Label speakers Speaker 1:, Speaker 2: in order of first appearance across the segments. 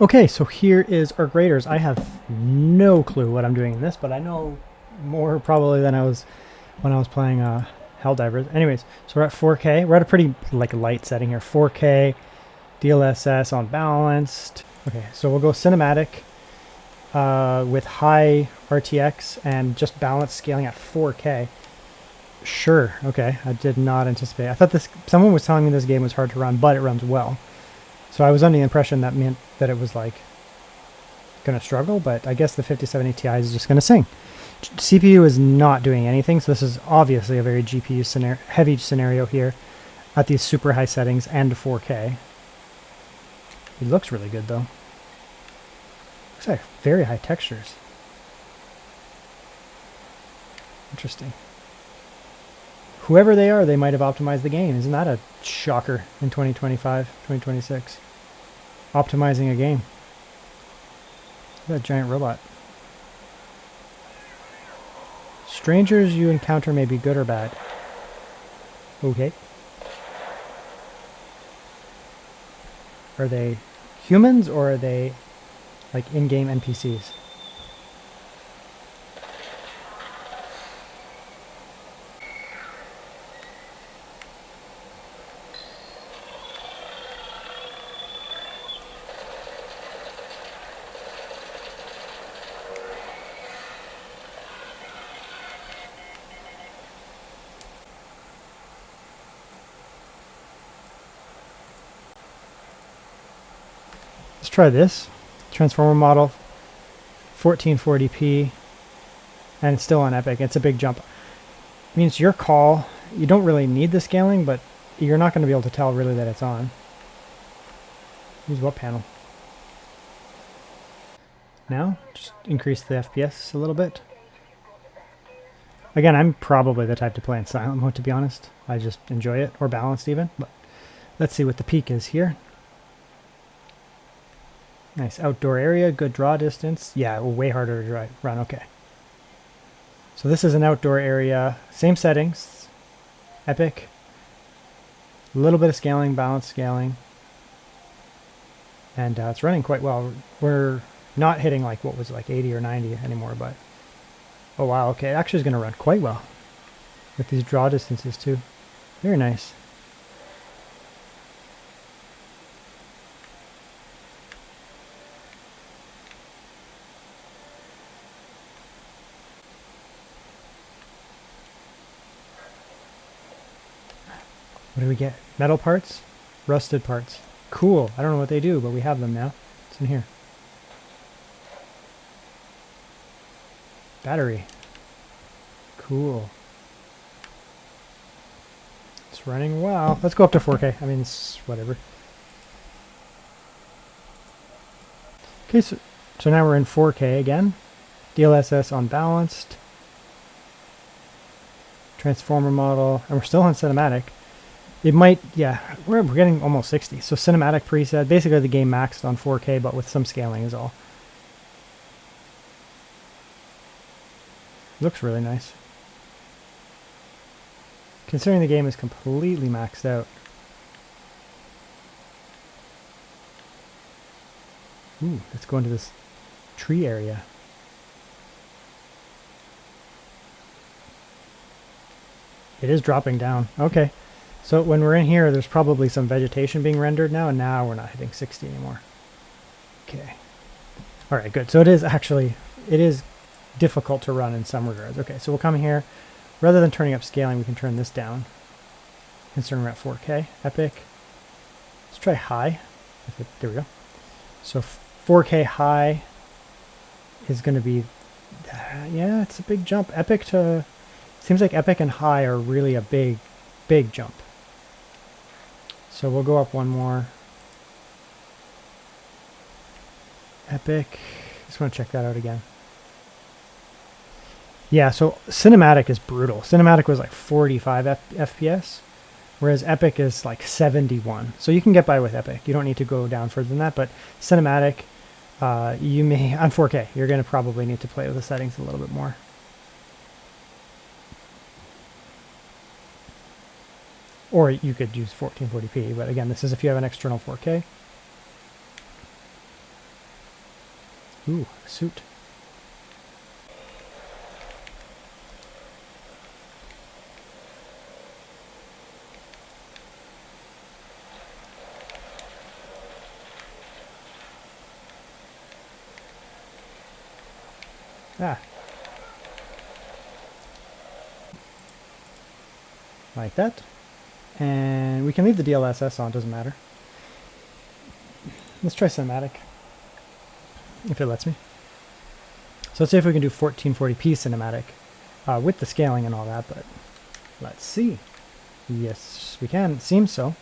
Speaker 1: Okay, so here is our graders. I have no clue what I'm doing in this, but I know more probably than I was when I was playing Helldivers. Anyways, so we're at 4K. We're at a pretty light setting here. 4K, DLSS on balanced. Okay, so we'll go cinematic with high RTX and just balanced scaling at 4K. Sure, okay. I did not anticipate. I thought someone was telling me this game was hard to run, but it runs well. So I was under the impression that meant that it was like going to struggle, but I guess the 5070 Ti is just going to sing. CPU is not doing anything, so this is obviously a very GPU heavy scenario here at these super high settings and 4K. It looks really good though. Looks like very high textures. Interesting. Whoever they are, they might have optimized the game. Isn't that a shocker in 2025, 2026? Optimizing a game. Look at that giant robot. Strangers you encounter may be good or bad. Okay. Are they humans or are they like in-game NPCs? Let's try this. Transformer model, 1440p, and it's still on Epic. It's a big jump. I mean, it's your call. You don't really need the scaling, but you're not going to be able to tell really that it's on. Use what panel? Now, just increase the FPS a little bit. Again, I'm probably the type to play in silent mode, to be honest. I just enjoy it, or balanced even. But let's see what the peak is here. Nice outdoor area, good draw distance. Yeah, way harder to run, okay. So this is an outdoor area, same settings, Epic. A little bit of scaling, balanced scaling. And it's running quite well. We're not hitting like what was like 80 or 90 anymore, but oh wow, okay, it actually is going to run quite well with these draw distances too. Very nice. What do we get? Metal parts? Rusted parts. Cool. I don't know what they do, but we have them now. It's in here. Battery. Cool. It's running well. Let's go up to 4K. I mean, it's whatever. Okay, so now we're in 4K again. DLSS on balanced. Transformer model. And we're still on cinematic. It might, yeah, we're getting almost 60. So cinematic preset, basically the game maxed on 4K, but with some scaling is all. Looks really nice. Considering the game is completely maxed out. Ooh, let's go into this tree area. It is dropping down. Okay. So when we're in here, there's probably some vegetation being rendered now, and now we're not hitting 60 anymore. Okay. All right, good. So it is difficult to run in some regards. Okay, so we'll come here. Rather than turning up scaling, we can turn this down. Considering we're at 4K, Epic. Let's try high. There we go. So 4K high is going to be, yeah, it's a big jump. Epic to, seems like Epic and high are really a big jump. So we'll go up one more. Epic. Just want to check that out again. Yeah, so cinematic is brutal. Cinematic was like 45 FPS, whereas Epic is like 71. So you can get by with Epic. You don't need to go down further than that, but cinematic, you may, on 4K, you're going to probably need to play with the settings a little bit more. Or you could use 1440p, but again, this is if you have an external 4K. Ooh, a suit. Ah. Like that. And we can leave the DLSS on, doesn't matter. Let's try cinematic, if it lets me. So let's see if we can do 1440p cinematic with the scaling and all that, but let's see. Yes, we can. It seems so.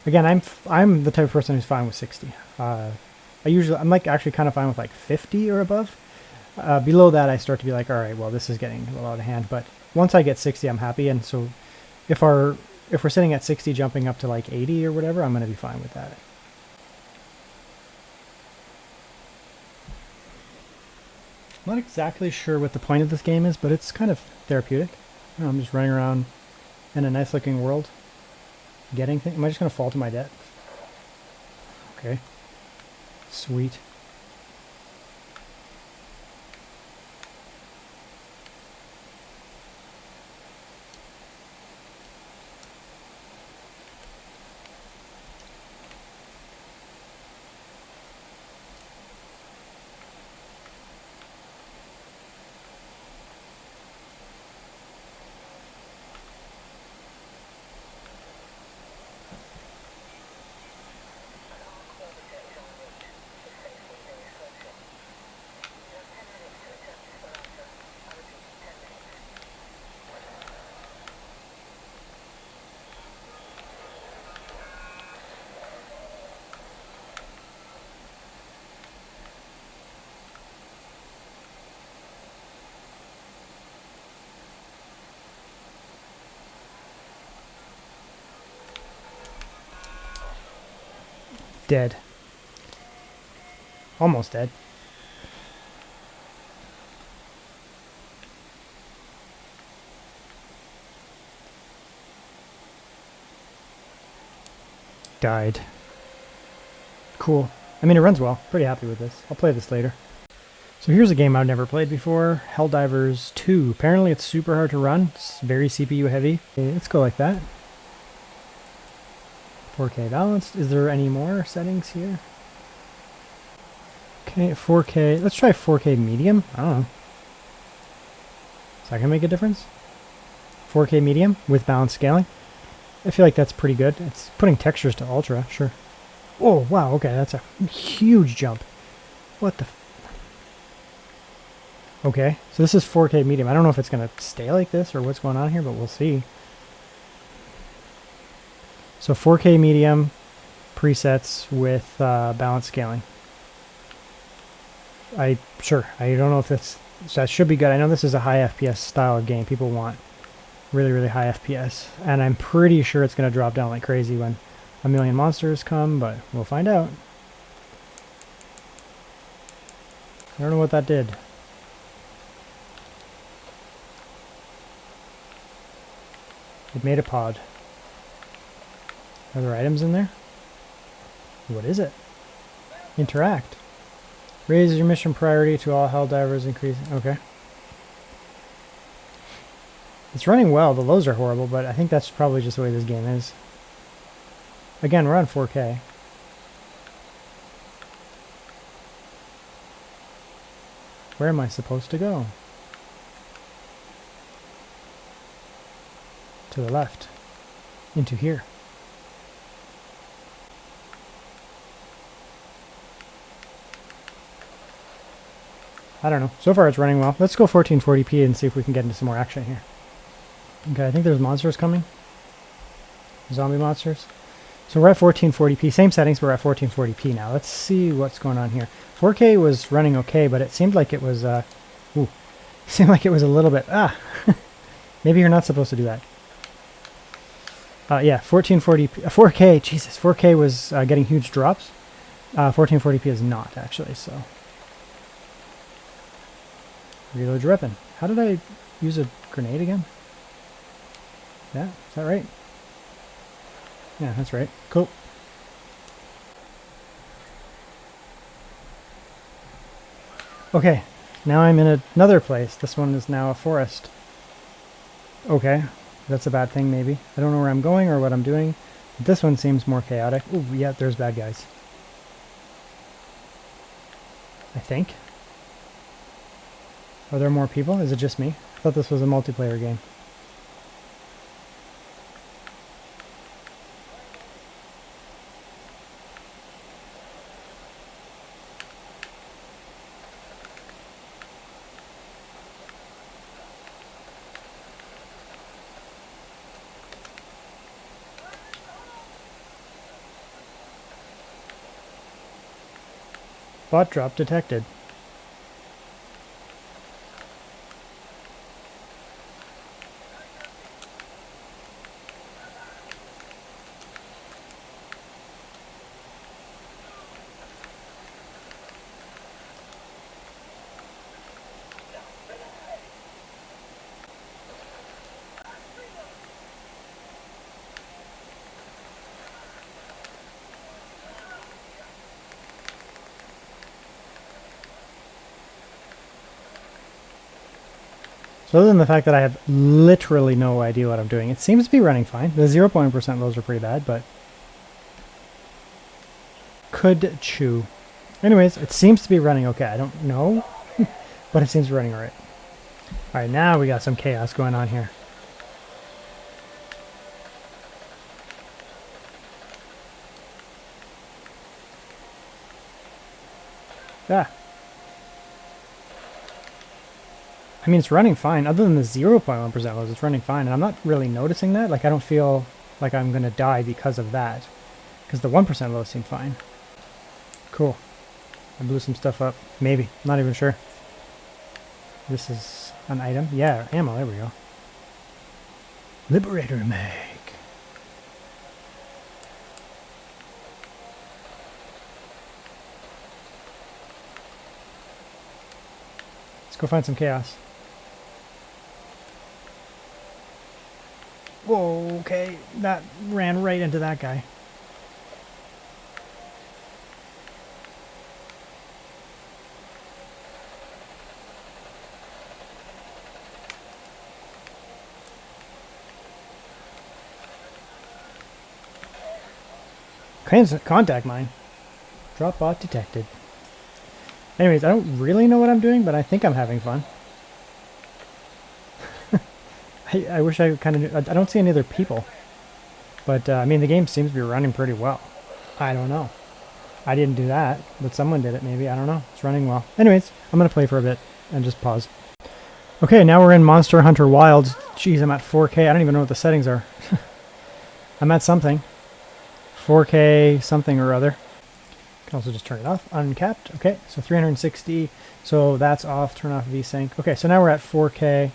Speaker 1: Again, I'm the type of person who's fine with 60. I'm like actually kind of fine with like 50 or above. Below that, I start to be like, all right, well, this is getting a little out of hand. But once I get 60, I'm happy. And so if we're sitting at 60, jumping up to like 80 or whatever, I'm going to be fine with that. I'm not exactly sure what the point of this game is, but it's kind of therapeutic. I'm just running around in a nice looking world, getting things. Am I just going to fall to my death? Okay. Sweet. Dead. Almost dead. Died. Cool. I mean, it runs well. Pretty happy with this. I'll play this later. So here's a game I've never played before. Helldivers 2. Apparently it's super hard to run. It's very CPU heavy. Okay, let's go like that. 4K balanced. Is there any more settings here? Okay, 4K. Let's try 4K medium. I don't know. Is that gonna make a difference? 4K medium with balanced scaling. I feel like that's pretty good. It's putting textures to ultra, sure. Oh, wow, okay, that's a huge jump. What the... Okay, so this is 4K medium. I don't know if it's going to stay like this or what's going on here, but we'll see. So 4K medium presets with balanced scaling. Sure, I don't know if that should be good. I know this is a high FPS style of game. People want really, really high FPS. And I'm pretty sure it's going to drop down like crazy when a million monsters come, but we'll find out. I don't know what that did. It made a pod. Are there items in there? What is it? Interact. Raise your mission priority to all Helldivers, increase... Okay. It's running well. The lows are horrible, but I think that's probably just the way this game is. Again, we're on 4K. Where am I supposed to go? To the left. Into here. I don't know. So far it's running well. Let's go 1440p and see if we can get into some more action here. Okay, I think there's monsters coming. Zombie monsters. So we're at 1440p. Same settings, but we're at 1440p now. Let's see what's going on here. 4K was running okay, but it seemed like it was... seemed like it was a little bit... Maybe you're not supposed to do that. Yeah, 1440p... 4K, Jesus. 4K was getting huge drops. 1440p is not, actually, so... Reload your weapon. How did I use a grenade again? Yeah, is that right? Yeah, that's right. Cool. Okay, now I'm in another place. This one is now a forest. Okay, that's a bad thing maybe. I don't know where I'm going or what I'm doing. This one seems more chaotic. Oh, yeah, there's bad guys. I think. Are there more people? Is it just me? I thought this was a multiplayer game. Bot drop detected. So other than the fact that I have literally no idea what I'm doing, it seems to be running fine. The 0% lows are pretty bad, but could chew. Anyways, it seems to be running okay. I don't know, but it seems to be running alright. Alright, now we got some chaos going on here. Ah. I mean, it's running fine. Other than the 0.1% lows, it's running fine. And I'm not really noticing that. Like, I don't feel like I'm going to die because of that. Because the 1% lows seem fine. Cool. I blew some stuff up. Maybe. Not even sure. This is an item. Yeah, ammo. There we go. Liberator mag. Let's go find some chaos. Whoa, okay. That ran right into that guy. Contact mine. Drop bot detected. Anyways, I don't really know what I'm doing, but I think I'm having fun. I wish I kind of knew. I don't see any other people. But, I mean, the game seems to be running pretty well. I don't know. I didn't do that, but someone did it maybe. I don't know. It's running well. Anyways, I'm going to play for a bit and just pause. Okay, now we're in Monster Hunter Wilds. Jeez, I'm at 4K. I don't even know what the settings are. I'm at something. 4K something or other. Can also just turn it off. Uncapped. Okay, so 360. So that's off. Turn off VSync. Okay, so now we're at 4K.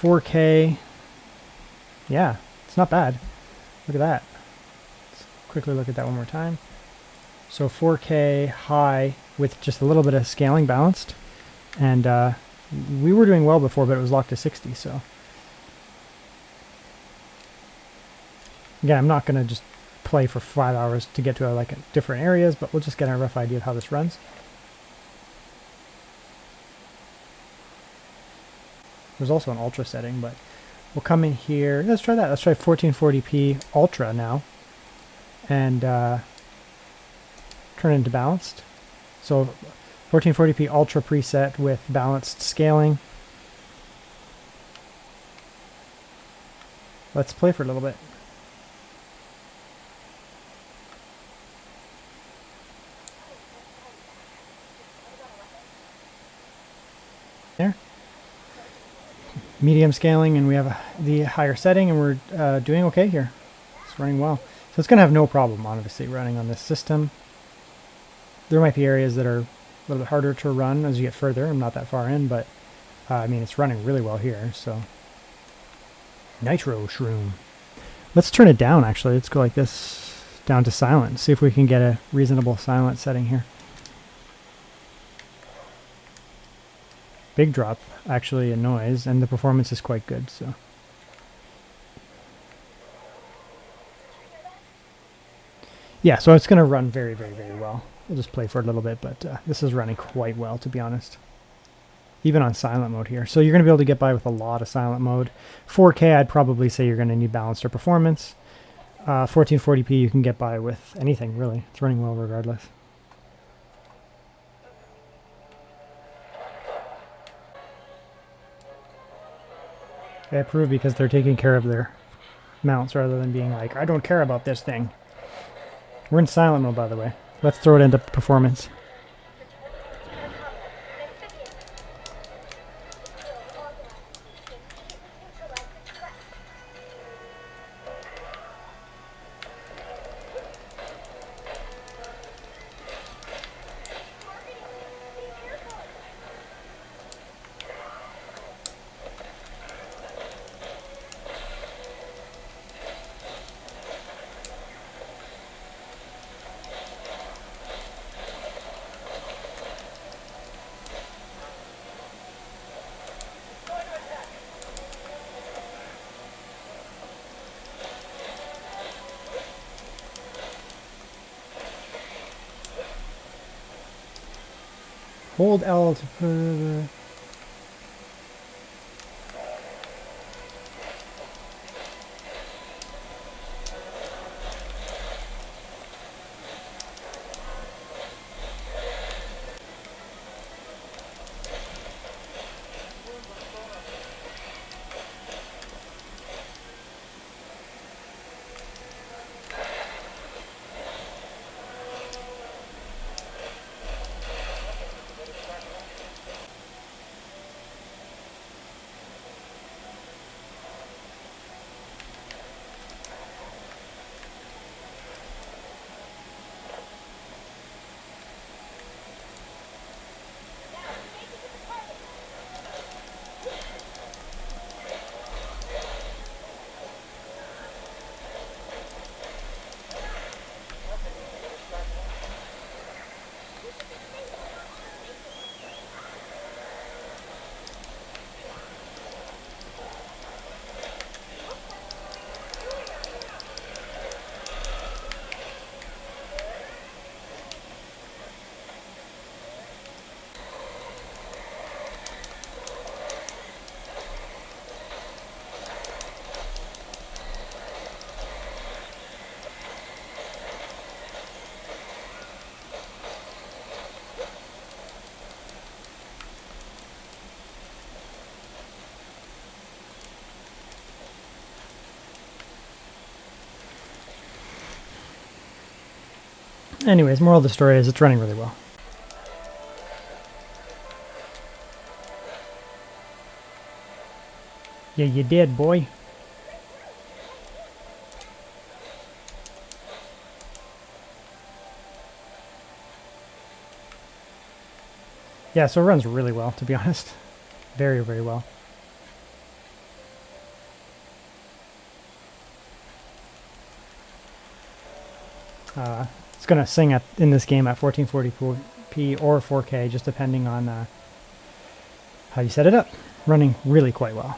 Speaker 1: 4K. Yeah, it's not bad. Look at that. Let's quickly look at that one more time. So 4K high with just a little bit of scaling balanced. And we were doing well before, but it was locked to 60, so. Again, I'm not going to just play for 5 hours to get to like different areas, but we'll just get a rough idea of how this runs. There's also an ultra setting, but we'll come in here. Let's try that. Let's try 1440p ultra now, and turn it into balanced. So 1440p ultra preset with balanced scaling. Let's play for a little bit. There. Medium scaling, and we have the higher setting, and we're doing okay here. It's running well. So it's going to have no problem, obviously, running on this system. There might be areas that are a little bit harder to run as you get further. I'm not that far in, but I mean, it's running really well here, so. Nitro Shroom. Let's turn it down, actually. Let's go like this, down to silent. See if we can get a reasonable silent setting here. Big drop, actually, in noise, and the performance is quite good, so. Yeah, so it's going to run very, very, very well. we'll just play for a little bit, but this is running quite well, to be honest. Even on silent mode here. So you're going to be able to get by with a lot of silent mode. 4K, I'd probably say you're going to need balanced or performance. 1440p, you can get by with anything, really. It's running well regardless. I approve because they're taking care of their mounts rather than being like, I don't care about this thing. We're in silent mode, by the way. Let's throw it into performance. Hold L to... Anyways, moral of the story is it's running really well. Yeah, you did, boy. Yeah, so it runs really well, to be honest. Very, very well. It's going to sing in this game at 1440p or 4K, just depending on how you set it up. Running really quite well.